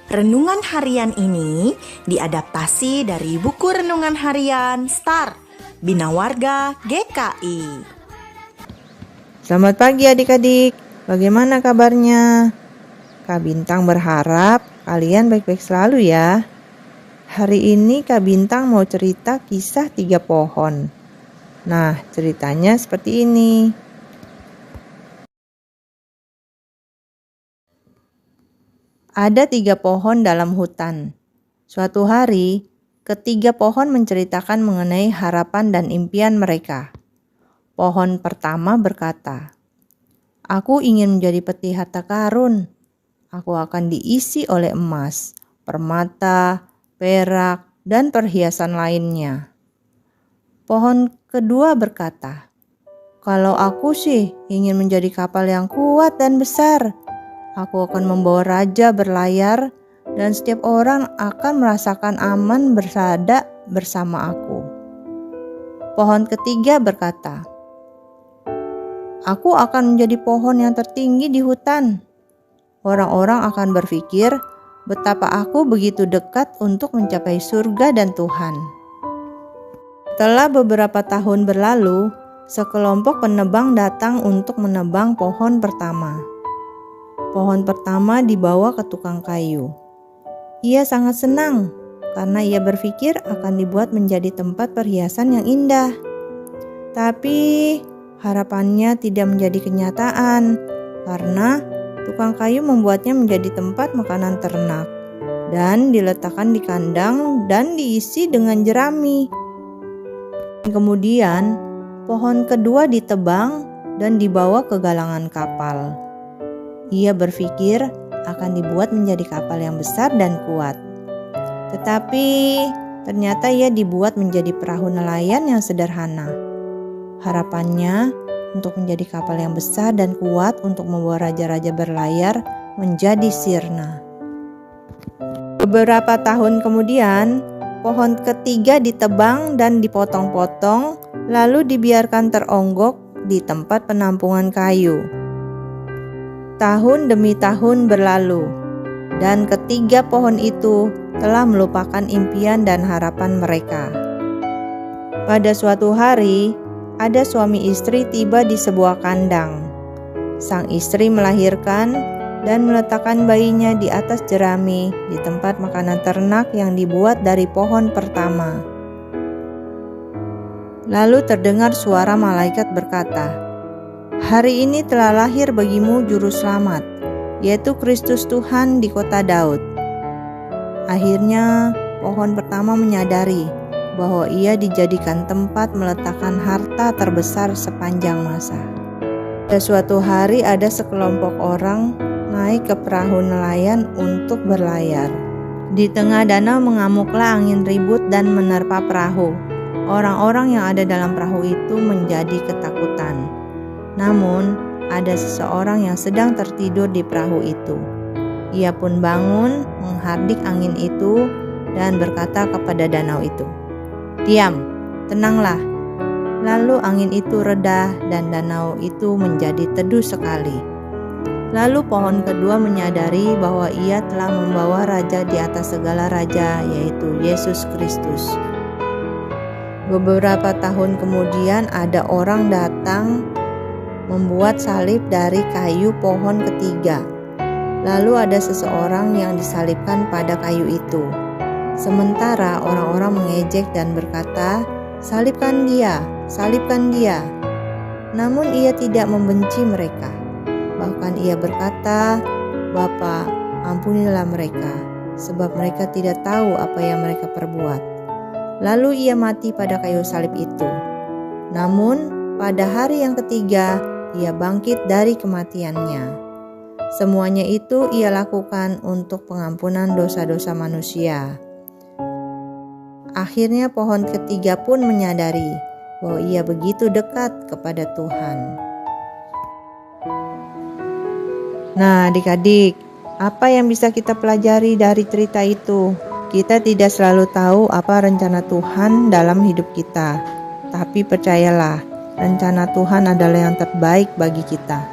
Renungan harian ini diadaptasi dari buku renungan harian Start Bina Warga GKI. Selamat pagi adik-adik, bagaimana kabarnya? Kak Bintang berharap kalian baik-baik selalu ya. Hari ini Kak Bintang mau cerita kisah 3 pohon. Nah, ceritanya seperti ini. Ada 3 pohon dalam hutan. Suatu hari, ketiga pohon menceritakan mengenai harapan dan impian mereka. Pohon pertama berkata, "Aku ingin menjadi peti harta karun. Aku akan diisi oleh emas, permata, perak, dan perhiasan lainnya." Pohon kedua berkata, "Kalau aku sih ingin menjadi kapal yang kuat dan besar. Aku akan membawa raja berlayar dan setiap orang akan merasakan aman bersada bersama aku." Pohon ketiga berkata, "Aku akan menjadi pohon yang tertinggi di hutan. Orang-orang akan berpikir betapa aku begitu dekat untuk mencapai surga dan Tuhan." Setelah beberapa tahun berlalu, sekelompok penebang datang untuk menebang pohon pertama. Pohon pertama dibawa ke tukang kayu. Ia sangat senang karena ia berpikir akan dibuat menjadi tempat perhiasan yang indah. Tapi harapannya tidak menjadi kenyataan karena tukang kayu membuatnya menjadi tempat makanan ternak dan diletakkan di kandang dan diisi dengan jerami. Kemudian pohon kedua ditebang dan dibawa ke galangan kapal. Ia berpikir akan dibuat menjadi kapal yang besar dan kuat. Tetapi ternyata ia dibuat menjadi perahu nelayan yang sederhana. Harapannya untuk menjadi kapal yang besar dan kuat untuk membawa raja-raja berlayar menjadi sirna. Beberapa tahun kemudian, pohon ketiga ditebang dan dipotong-potong, lalu dibiarkan teronggok di tempat penampungan kayu. Tahun demi tahun berlalu, dan ketiga pohon itu telah melupakan impian dan harapan mereka. Pada suatu hari, ada suami istri tiba di sebuah kandang. Sang istri melahirkan dan meletakkan bayinya di atas jerami di tempat makanan ternak yang dibuat dari pohon pertama. Lalu terdengar suara malaikat berkata, "Hari ini telah lahir bagimu juru selamat, yaitu Kristus Tuhan di kota Daud." Akhirnya pohon pertama menyadari bahwa ia dijadikan tempat meletakkan harta terbesar sepanjang masa. Pada suatu hari ada sekelompok orang naik ke perahu nelayan untuk berlayar. Di tengah danau mengamuklah angin ribut dan menerpa perahu. Orang-orang yang ada dalam perahu itu menjadi ketakutan. Namun, ada seseorang yang sedang tertidur di perahu itu. Ia pun bangun, menghardik angin itu, dan berkata kepada danau itu, "Diam, tenanglah." Lalu angin itu reda dan danau itu menjadi teduh sekali. Lalu pohon kedua menyadari bahwa ia telah membawa raja di atas segala raja, yaitu Yesus Kristus. Beberapa tahun kemudian ada orang datang membuat salib dari kayu pohon ketiga. Lalu ada seseorang yang disalibkan pada kayu itu. Sementara orang-orang mengejek dan berkata, "Salibkan dia, salibkan dia." Namun ia tidak membenci mereka. Bahkan ia berkata, "Bapa, ampunilah mereka, sebab mereka tidak tahu apa yang mereka perbuat." Lalu ia mati pada kayu salib itu. Namun pada hari yang ketiga, ia bangkit dari kematiannya. Semuanya itu ia lakukan untuk pengampunan dosa-dosa manusia. Akhirnya pohon ketiga pun menyadari bahwa ia begitu dekat kepada Tuhan. Nah, adik-adik, apa yang bisa kita pelajari dari cerita itu? Kita tidak selalu tahu apa rencana Tuhan dalam hidup kita, tapi percayalah, rencana Tuhan adalah yang terbaik bagi kita.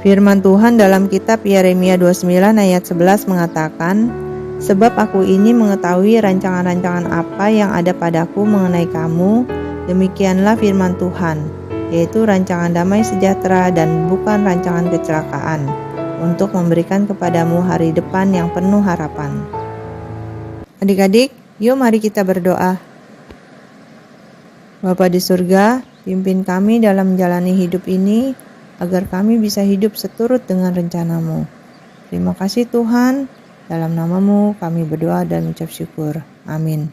Firman Tuhan dalam kitab Yeremia 29 ayat 11 mengatakan, "Sebab aku ini mengetahui rancangan-rancangan apa yang ada padaku mengenai kamu, demikianlah firman Tuhan, yaitu rancangan damai sejahtera dan bukan rancangan kecelakaan, untuk memberikan kepadamu hari depan yang penuh harapan." Adik-adik, yuk mari kita berdoa. Bapa di surga, pimpin kami dalam menjalani hidup ini, agar kami bisa hidup seturut dengan rencanamu. Terima kasih Tuhan, dalam namamu kami berdoa dan mengucap syukur. Amin.